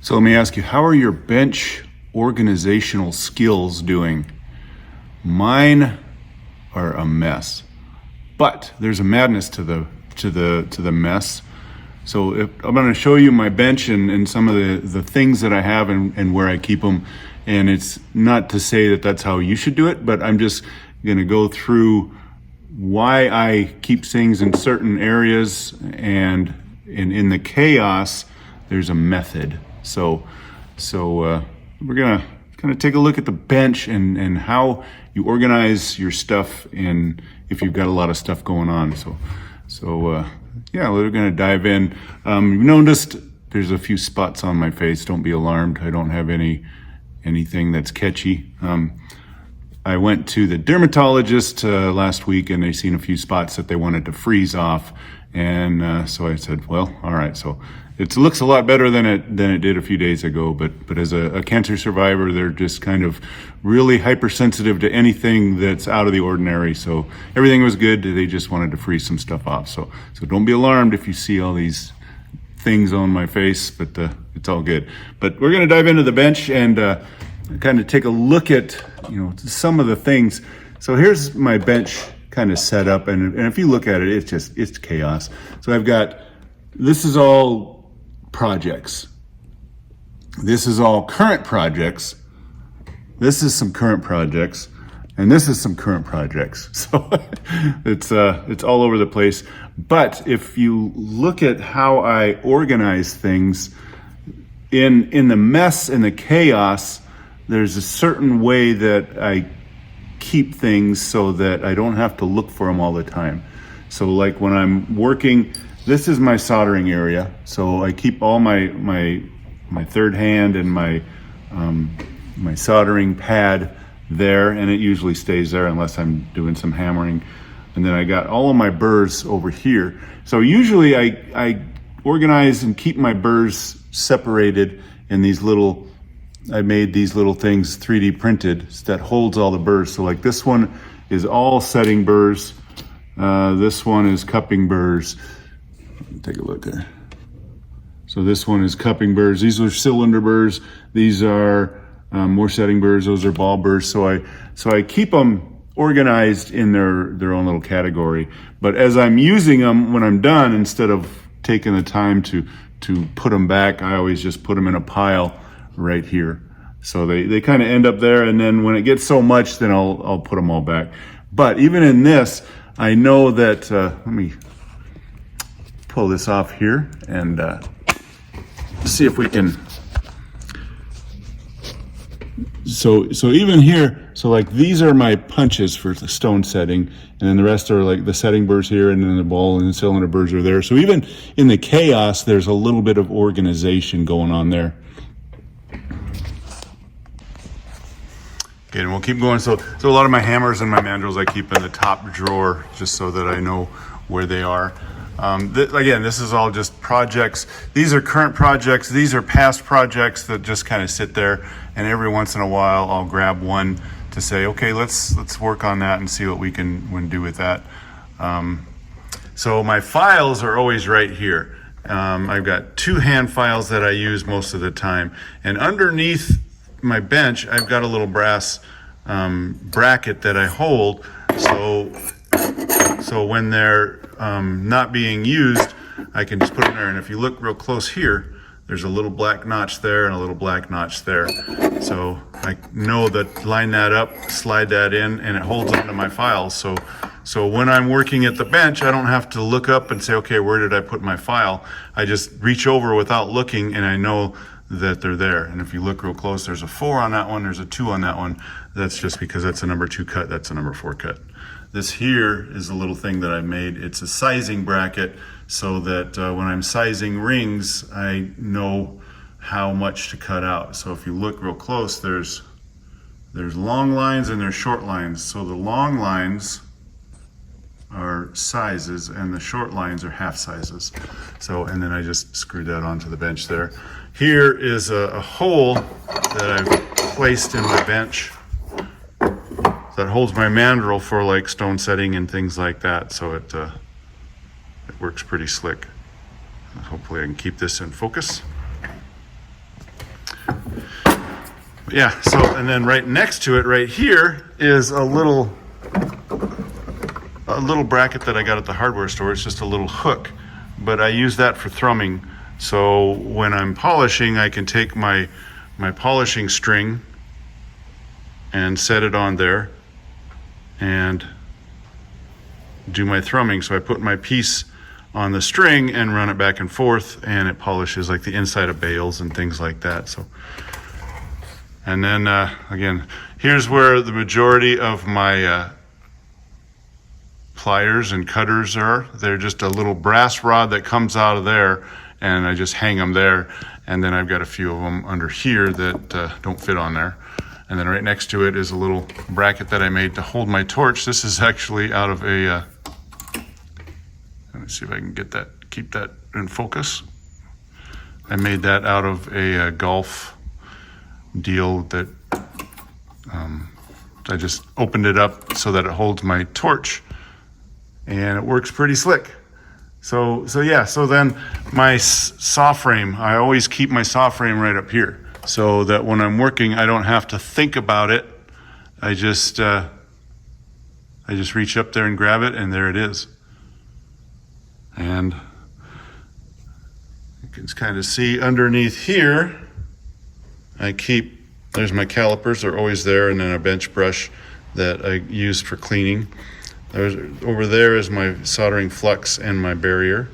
So let me ask you, how are your bench organizational skills doing? Mine are a mess, but there's a madness to the mess. So I'm going to show you my bench and some of the things that I have and where I keep them. And it's not to say that that's how you should do it, but I'm just going to go through why I keep things in certain areas, and in the chaos, there's a method. So we're gonna kind of take a look at the bench and how you organize your stuff in if you've got a lot of stuff going on. So yeah, we're gonna dive in. You've noticed there's a few spots on my face. Don't be alarmed. I don't have anything that's catchy. I went to the dermatologist last week, and they seen a few spots that they wanted to freeze off, and so I said, well, all right. So it looks a lot better than it did a few days ago, but as a cancer survivor, they're just kind of really hypersensitive to anything that's out of the ordinary. So everything was good. They just wanted to freeze some stuff off. So don't be alarmed if you see all these things on my face, but it's all good. But we're going to dive into the bench and kind of take a look at some of the things. So here's my bench kind of set up, and if you look at it, it's chaos. So I've got, this is all projects. This is all current projects. This is some current projects, and this is some current projects. So it's all over the place. But if you look at how I organize things in the mess and the chaos, there's a certain way that I keep things so that I don't have to look for them all the time. So like when I'm working, this is my soldering area. So I keep all my third hand and my soldering pad there, and it usually stays there unless I'm doing some hammering. And then I got all of my burrs over here. So usually I organize and keep my burrs separated in these little, I made these little things 3D printed that holds all the burrs. So like this one is all setting burrs. This one is cupping burrs. Take a look there. So this one is cupping burrs. These are cylinder burrs. These are more setting burrs. Those are ball burrs. So I keep them organized in their own little category. But as I'm using them, when I'm done, instead of taking the time to put them back, I always just put them in a pile right here. So they kind of end up there, and then when it gets so much, then I'll put them all back. But even in this, I know that, let me pull this off here and see if we can. So even here, so like these are my punches for the stone setting, and then the rest are like the setting burrs here, and then the ball and the cylinder burrs are there. So even in the chaos, there's a little bit of organization going on there. Okay, and we'll keep going. So a lot of my hammers and my mandrels I keep in the top drawer just so that I know where they are. Again, this is all just projects. These are current projects. These are past projects that just kind of sit there, and every once in a while I'll grab one to say, okay, let's work on that and see what we can do with that. So my files are always right here. I've got 2 hand files that I use most of the time, and underneath my bench I've got a little brass bracket that I hold, so when they're not being used, I can just put them there. And if you look real close here, there's a little black notch there and a little black notch there. So I know that, line that up, slide that in, and it holds onto my files. So when I'm working at the bench, I don't have to look up and say, okay, where did I put my file? I just reach over without looking, and I know that they're there. And if you look real close, there's a 4 on that one, there's a 2 on that one. That's just because that's a number 2 cut, that's a number 4 cut. This here is a little thing that I made. It's a sizing bracket so that when I'm sizing rings, I know how much to cut out. So if you look real close, there's long lines and there's short lines. So the long lines are sizes and the short lines are half sizes. So, and then I just screwed that onto the bench there. Here is a hole that I've placed in my bench that holds my mandrel for like stone setting and things like that. So it works pretty slick. Hopefully I can keep this in focus. yeah, so, and then right next to it right here is a little bracket that I got at the hardware store. It's just a little hook, but I use that for thrumming. So when I'm polishing, I can take my polishing string and set it on there and do my thrumming. So I put my piece on the string and run it back and forth, and it polishes like the inside of bales and things like that. So, and then again, here's where the majority of my pliers and cutters are. They're just a little brass rod that comes out of there, and I just hang them there. And then I've got a few of them under here that don't fit on there. And then right next to it is a little bracket that I made to hold my torch. This is actually out of a, let me see if I can get that, keep that in focus. I made that out of a golf deal that I just opened it up so that it holds my torch, and it works pretty slick. So yeah, so then my saw frame, I always keep my saw frame right up here so that when I'm working, I don't have to think about it. I just reach up there and grab it, and there it is. And you can kind of see underneath here, there's my calipers, they're always there, and then a bench brush that I use for cleaning. Over there is my soldering flux and my barrier.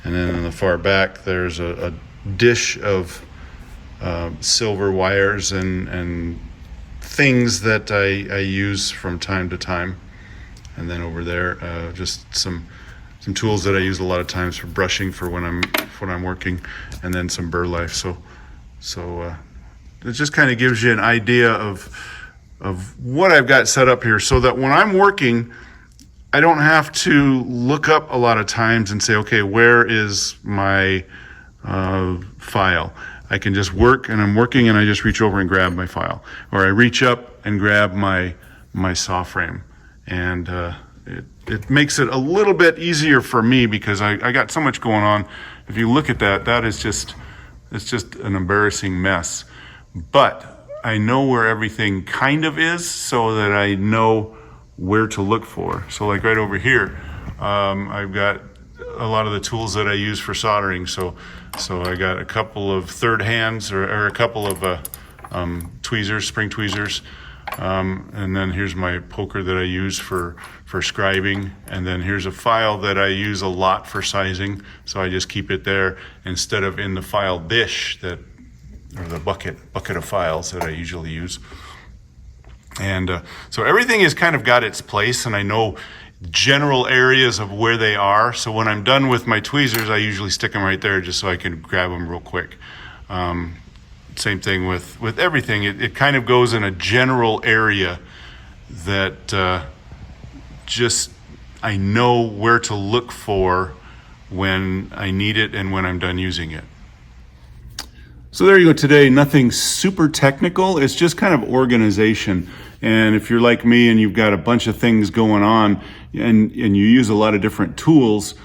And then in the far back, there's a dish of silver wires and things that I use from time to time. And then over there, just some tools that I use a lot of times for brushing for when I'm working, and then some burr life. So it just kind of gives you an idea of what I've got set up here, so that when I'm working, I don't have to look up a lot of times and say, okay, where is my file? I can just work, and I'm working, and I just reach over and grab my file, or I reach up and grab my saw frame, and it makes it a little bit easier for me because I got so much going on. If you look at that is just, it's just an embarrassing mess. But I know where everything kind of is, so that I know where to look for. So like right over here, I've got a lot of the tools that I use for soldering. So I got a couple of third hands or a couple of tweezers, spring tweezers. And then here's my poker that I use for scribing. And then here's a file that I use a lot for sizing. So I just keep it there instead of in the file dish or the bucket of files that I usually use. And so everything has kind of got its place, and I know general areas of where they are. So when I'm done with my tweezers, I usually stick them right there just so I can grab them real quick. Same thing with everything. It kind of goes in a general area that just I know where to look for when I need it and when I'm done using it. So there you go today. Nothing super technical. It's just kind of organization. And if you're like me and you've got a bunch of things going on and you use a lot of different tools,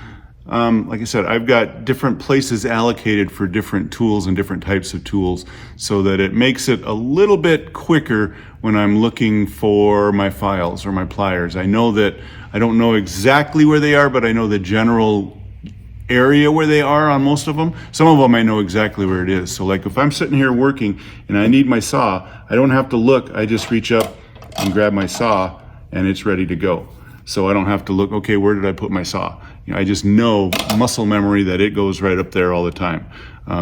like I said, I've got different places allocated for different tools and different types of tools, so that it makes it a little bit quicker when I'm looking for my files or my pliers. I know that I don't know exactly where they are, but I know the general area where they are on most of them. Some of them I know exactly where it is. So like if I'm sitting here working and I need my saw, I don't have to look. I just reach up and grab my saw, and it's ready to go. So I don't have to look, okay, where did I put my saw? I just know muscle memory that it goes right up there all the time.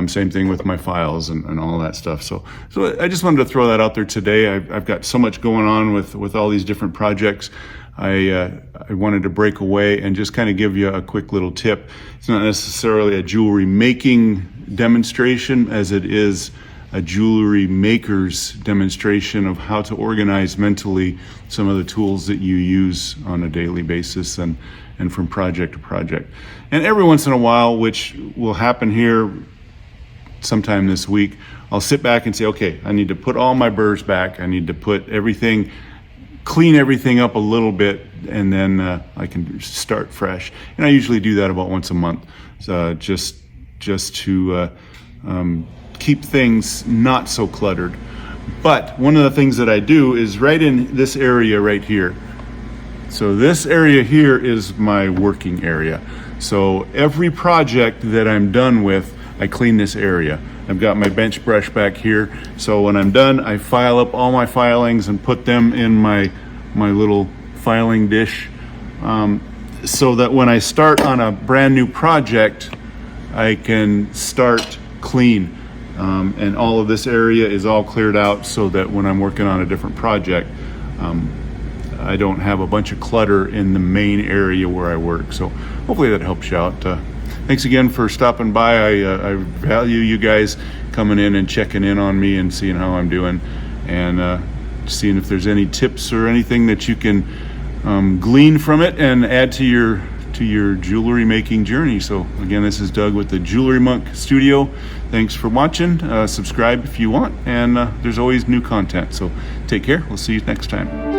Same thing with my files and all that stuff. So I just wanted to throw that out there today. I've got so much going on with all these different projects. I wanted to break away and just kind of give you a quick little tip. It's not necessarily a jewelry making demonstration as it is a jewelry maker's demonstration of how to organize mentally some of the tools that you use on a daily basis and from project to project. And every once in a while, which will happen here sometime this week, I'll sit back and say, okay, I need to put all my burrs back. I need to put everything, clean everything up a little bit, and then I can start fresh. And I usually do that about once a month, just to keep things not so cluttered. But one of the things that I do is right in this area right here. So this area here is my working area. So every project that I'm done with, I clean this area. I've got my bench brush back here. So when I'm done, I file up all my filings and put them in my little filing dish, so that when I start on a brand new project, I can start clean. And all of this area is all cleared out so that when I'm working on a different project, I don't have a bunch of clutter in the main area where I work. So hopefully that helps you out. Thanks again for stopping by. I value you guys coming in and checking in on me and seeing how I'm doing, and seeing if there's any tips or anything that you can glean from it and add to your jewelry making journey. So again, this is Doug with the JewelryMonk Studio. Thanks for watching. Subscribe if you want, and there's always new content. So take care. We'll see you next time.